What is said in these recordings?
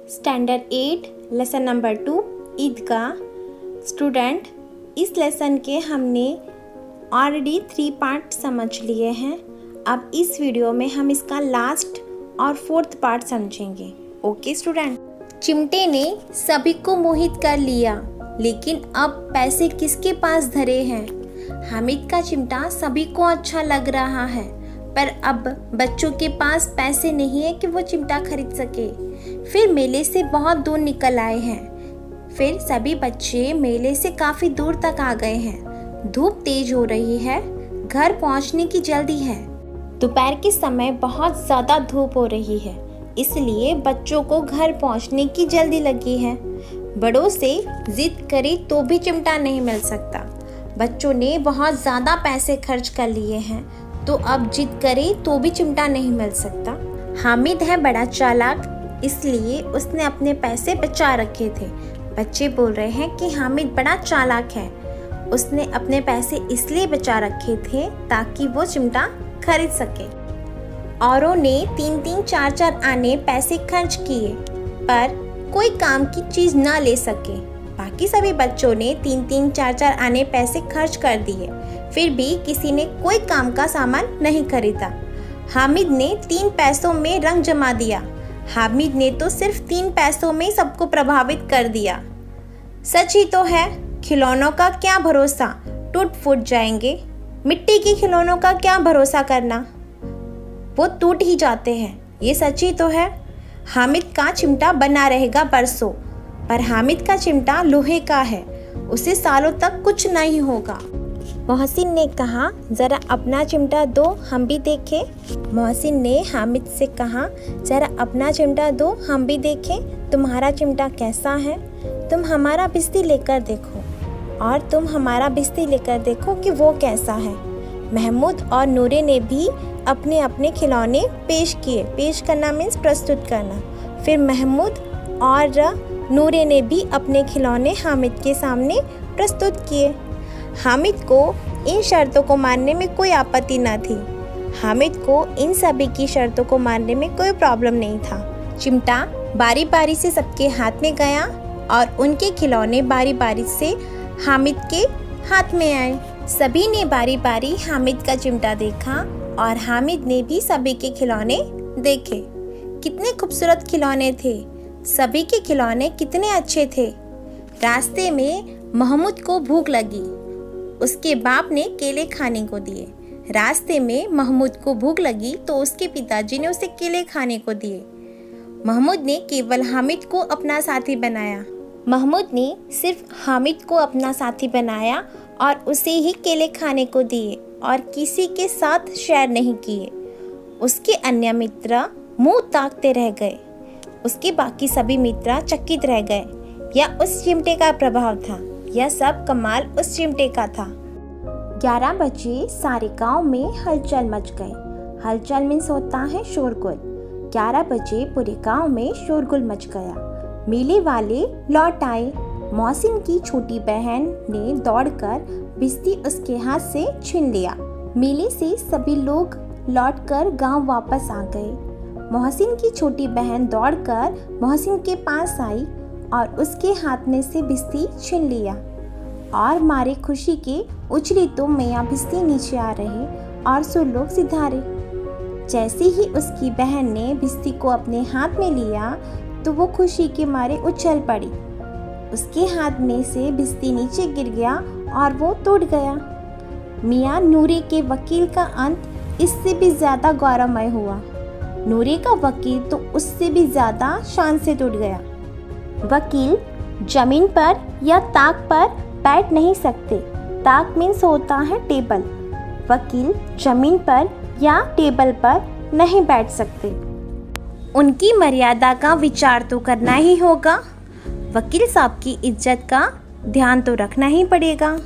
Standard 8 lesson number 2 ईदगाह। Student, इस lesson के हमने ऑलरेडी 3 पार्ट समझ लिए हैं। अब इस वीडियो में हम इसका लास्ट और 4th पार्ट समझेंगे। Okay student. चिमटे ने सभी को मोहित कर लिया, लेकिन अब पैसे किसके पास धरे हैं? हामिद का चिमटा सभी को अच्छा लग रहा है, पर अब बच्चों के पास पैसे नहीं है कि वो चिमटा खरीद सके। फिर मेले से बहुत दूर निकल आए हैं। फिर सभी बच्चे मेले से काफ़ी दूर तक आ गए हैं। धूप तेज हो रही है, घर पहुंचने की जल्दी है। दोपहर के समय बहुत ज़्यादा धूप हो रही है, इसलिए बच्चों को घर पहुंचने की जल्दी लगी है। बड़ों से जिद करे तो भी चिमटा नहीं मिल सकता। बच्चों ने बहुत ज़्यादा पैसे खर्च कर लिए हैं, तो अब जिद करे तो भी चिमटा नहीं मिल सकता। हामिद है बड़ा चालाक, इसलिए उसने अपने पैसे बचा रखे थे। बच्चे बोल रहे हैं कि हामिद बड़ा चालाक है। उसने अपने पैसे इसलिए बचा रखे थे ताकि वो चिमटा खरीद सके। औरों ने 3-3, 4-4 आने पैसे खर्च किए, पर कोई काम की चीज़ ना ले सके। बाकी सभी बच्चों ने 3-3, 4-4 आने पैसे खर्च कर दिए, फिर भी किसी ने कोई काम का सामान नहीं खरीदा। हामिद ने 3 पैसों में रंग जमा दिया। हामिद ने तो सिर्फ 3 पैसों में सबको प्रभावित कर दिया। सच ही तो है, खिलौनों का क्या भरोसा, टूट फूट जाएंगे। मिट्टी के खिलौनों का क्या भरोसा करना, वो टूट ही जाते हैं। ये सच ही तो है। हामिद का चिमटा बना रहेगा बरसों, पर हामिद का चिमटा लोहे का है, उसे सालों तक कुछ नहीं होगा। मोहसिन ने कहा, ज़रा अपना चिमटा दो, हम भी देखें। मोहसिन ने हामिद से कहा, ज़रा अपना चिमटा दो, हम भी देखें तुम्हारा चिमटा कैसा है। तुम हमारा बिस्ती लेकर देखो, और तुम हमारा बिस्ती लेकर देखो कि वो कैसा है। महमूद और नूरे ने भी अपने अपने खिलौने पेश किए। पेश करना मीन्स प्रस्तुत करना। फिर महमूद और नूरे ने भी अपने खिलौने हामिद के सामने प्रस्तुत किए। हामिद को इन शर्तों को मानने में कोई आपत्ति न थी। हामिद को इन सभी की शर्तों को मानने में कोई प्रॉब्लम नहीं था। चिमटा बारी बारी से सबके हाथ में गया और उनके खिलौने बारी बारी से हामिद के हाथ में आए। सभी ने बारी बारी हामिद का चिमटा देखा और हामिद ने भी सभी के खिलौने देखे। कितने खूबसूरत खिलौने थे, सभी के खिलौने कितने अच्छे थे। रास्ते में महमूद को भूख लगी, उसके बाप ने केले खाने को दिए। रास्ते में महमूद को भूख लगी तो उसके पिताजी ने उसे केले खाने को दिए। महमूद ने केवल हामिद को अपना साथी बनाया। महमूद ने सिर्फ हामिद को अपना साथी बनाया और उसे ही केले खाने को दिए और किसी के साथ शेयर नहीं किए। उसके अन्य मित्र मुंह ताकते रह गए। उसके बाकी सभी मित्र चकित रह गए। यह उस चिमटे का प्रभाव था, यह सब कमाल उस चिमटे का था। 11 बजे सारे गांव में हलचल मच गई। हलचल मीन्स होता है शोरगुल। 11 बजे पूरे गांव में शोरगुल मच गया। मेले वाले लौट आए। मोहसिन की छोटी बहन ने दौड़कर बिस्ती उसके हाथ से छीन लिया। मेले से सभी लोग लौटकर गांव वापस आ गए। मोहसिन की छोटी बहन दौड़कर मोहसिन के पास आई और उसके हाथ में से बिस्ती छीन लिया और मारे खुशी के उछली तो मैया बिस्ती नीचे आ रहे और सो लोग सिधारे। जैसे ही उसकी बहन ने बिस्ती को अपने हाथ में लिया तो वो खुशी के मारे उछल पड़ी। उसके हाथ में से बिस्ती नीचे गिर गया और वो टूट गया। मियाँ नूरे के वकील का अंत इससे भी ज़्यादा गौरवमय हुआ। नूरे का वकील तो उससे भी ज़्यादा शान से टूट गया। वकील जमीन पर या ताक पर बैठ नहीं सकते। ताक मीन्स होता है टेबल। वकील जमीन पर या टेबल पर नहीं बैठ सकते। उनकी मर्यादा का विचार तो करना ही होगा। वकील साहब की इज्जत का ध्यान तो रखना ही पड़ेगा।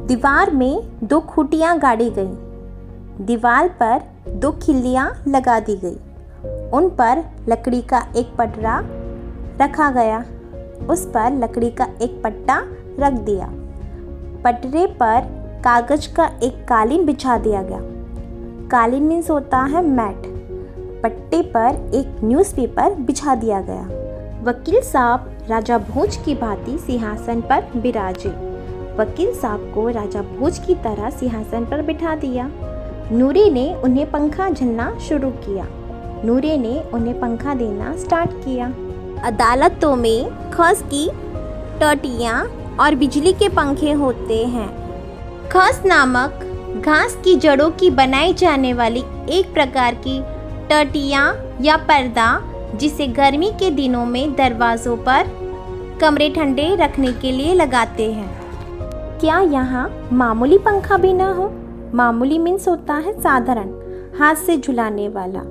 दीवार में 2 खूंटियाँ गाड़ी गई। दीवार पर 2 खिल्लियाँ लगा दी गई। उन पर लकड़ी का एक पटरा रखा गया। उस पर लकड़ी का एक पट्टा रख दिया। पटरे पर कागज का एक कालीन बिछा दिया गया। कालीन मीन्स होता है मैट। पट्टे पर एक न्यूज़पेपर बिछा दिया गया। वकील साहब राजा भोज की भांति सिंहासन पर विराजे। वकील साहब को राजा भोज की तरह सिंहासन पर बिठा दिया। नूरे ने उन्हें पंखा झलना शुरू किया। नूरे ने उन्हें पंखा देना स्टार्ट किया। अदालतों में खस की टटियाँ और बिजली के पंखे होते हैं। खस नामक घास की जड़ों की बनाई जाने वाली एक प्रकार की टटियाँ या पर्दा, जिसे गर्मी के दिनों में दरवाज़ों पर कमरे ठंडे रखने के लिए लगाते हैं। क्या यहाँ मामूली पंखा भी ना हो? मामूली मीन्स होता है साधारण, हाथ से झुलाने वाला।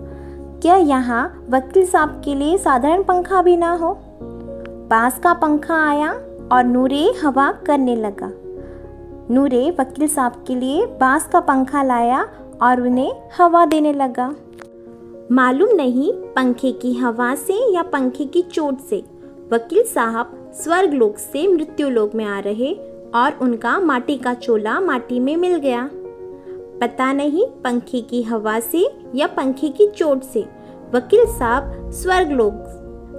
क्या यहाँ वकील साहब के लिए साधारण पंखा भी ना हो? बांस का पंखा आया और नूरे हवा करने लगा। नूरे वकील साहब के लिए बांस का पंखा लाया और उन्हें हवा देने लगा। मालूम नहीं पंखे की हवा से या पंखे की चोट से वकील साहब स्वर्गलोक से मृत्युलोक में आ रहे और उनका माटी का चोला माटी में मिल गया। पता नहीं पंखे की हवा से या पंखे की चोट से वकील साहब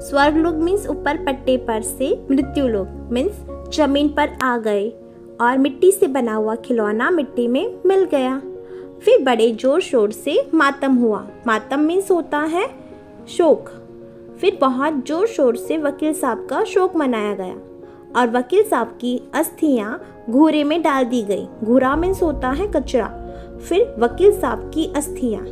स्वर्गलोक मीन्स ऊपर पट्टे पर से मृत्युलोक मीन्स जमीन पर आ गए और मिट्टी से बना हुआ खिलौना मिट्टी में मिल गया। फिर बड़े जोर शोर से मातम हुआ। मातम मीन्स होता है शोक। फिर बहुत जोर शोर से वकील साहब का शोक मनाया गया और वकील साहब की अस्थियां घूरे में डाल दी गई। घूरा मीन्स होता है कचरा। फिर वकील साहब की अस्थियां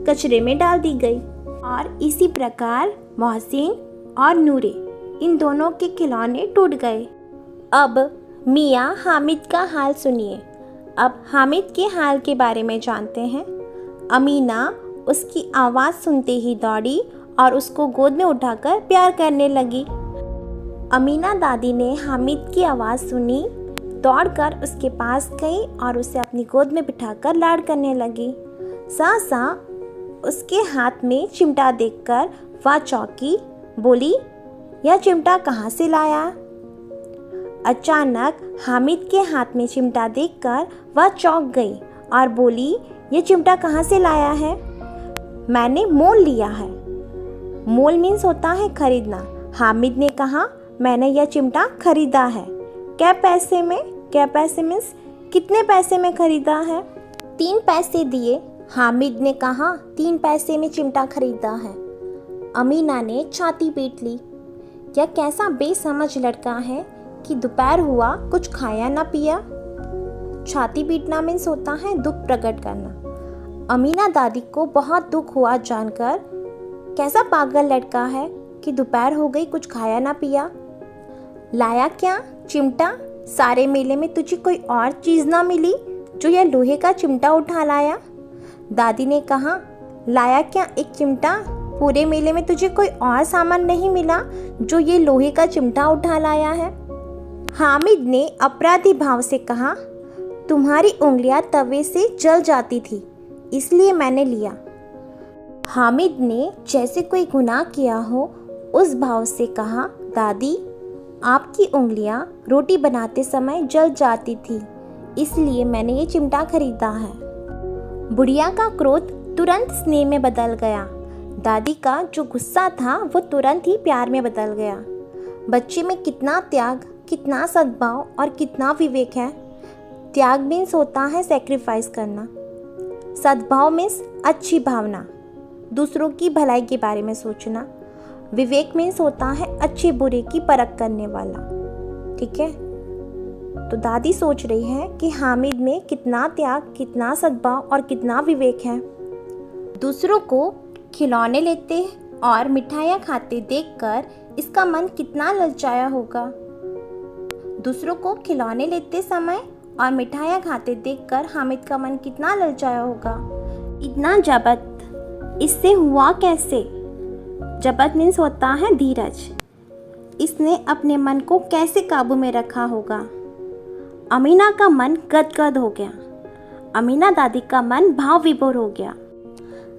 कचरे में डाल दी गई और इसी प्रकार मोहसिन और नूरे इन दोनों के खिलौने टूट गए। अब मियाँ हामिद का हाल सुनिए। अब हामिद के हाल के बारे में जानते हैं। अमीना उसकी आवाज़ सुनते ही दौड़ी और उसको गोद में उठाकर प्यार करने लगी। अमीना दादी ने हामिद की आवाज़ सुनी, दौड़कर उसके पास गई और उसे अपनी गोद में बिठाकर लाड करने लगी। सासा उसके हाथ में चिमटा देखकर वह चौंकी, बोली, यह चिमटा कहाँ से लाया? अचानक हामिद के हाथ में चिमटा देखकर वह चौंक गई और बोली, ये चिमटा कहाँ से लाया है? मैंने मोल लिया है। मोल मीन्स होता है खरीदना। हामिद ने कहा, मैंने यह चिमटा खरीदा है। क्या पैसे में? क्या पैसे मीन्स कितने पैसे में खरीदा है? 3 पैसे दिए। हामिद ने कहा, 3 पैसे में चिमटा खरीदा है। अमीना ने छाती पीट ली। यह कैसा बेसमझ लड़का है कि दोपहर हुआ कुछ खाया ना पिया। छाती पीटना मीन्स होता है दुख प्रकट करना। अमीना दादी को बहुत दुख हुआ जानकर, कैसा पागल लड़का है कि दोपहर हो गई कुछ खाया ना पिया। लाया क्या? चिमटा। सारे मेले में तुझे कोई और चीज़ ना मिली जो यह लोहे का चिमटा उठा लाया? दादी ने कहा, लाया क्या? एक चिमटा। पूरे मेले में तुझे कोई और सामान नहीं मिला जो ये लोहे का चिमटा उठा लाया है? हामिद ने अपराधी भाव से कहा, तुम्हारी उंगलियां तवे से जल जाती थी इसलिए मैंने लिया। हामिद ने जैसे कोई गुनाह किया हो उस भाव से कहा, दादी आपकी उंगलियां रोटी बनाते समय जल जाती थी इसलिए मैंने ये चिमटा खरीदा है। बुढ़िया का क्रोध तुरंत स्नेह में बदल गया। दादी का जो गुस्सा था वो तुरंत ही प्यार में बदल गया। बच्चे में कितना त्याग, कितना सद्भाव और कितना विवेक है। त्याग मीन्स होता है सेक्रीफाइस करना। सद्भाव मीन्स अच्छी भावना, दूसरों की भलाई के बारे में सोचना। विवेक मीन्स होता है अच्छे बुरे की परख करने वाला। ठीक है, तो दादी सोच रही है कि हामिद में कितना त्याग, कितना सद्भाव और कितना विवेक है। दूसरों को खिलौने लेते और मिठाइयाँ खाते देखकर इसका मन कितना ललचाया होगा। दूसरों को खिलौने लेते समय और मिठाइयाँ खाते देखकर हामिद का मन कितना ललचाया होगा। इतना जबत इससे हुआ कैसे? जबत मीन्स होता है धीरज। इसने अपने मन को कैसे काबू में रखा होगा। अमीना का मन गदगद हो गया। अमीना दादी का मन भाव विभोर हो गया।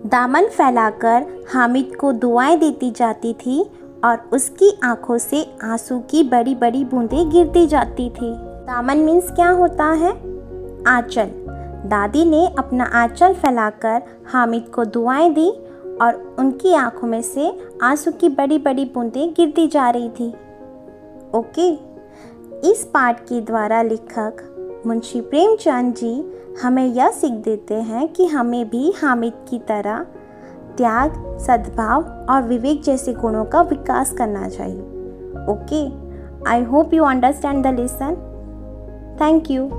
दामन फैलाकर हामिद को दुआएं देती जाती थी और उसकी आंखों से आंसू की बड़ी बड़ी बूंदें गिरती जाती थी। दामन मीन्स क्या होता है? आंचल। दादी ने अपना आंचल फैलाकर हामिद को दुआएं दी और उनकी आंखों में से आंसू की बड़ी बड़ी बूंदें गिरती जा रही थी। ओके, इस पाठ के द्वारा लेखक मुंशी प्रेमचंद जी हमें यह सीख देते हैं कि हमें भी हामिद की तरह त्याग, सद्भाव और विवेक जैसे गुणों का विकास करना चाहिए। Okay, I hope you understand the lesson. Thank you.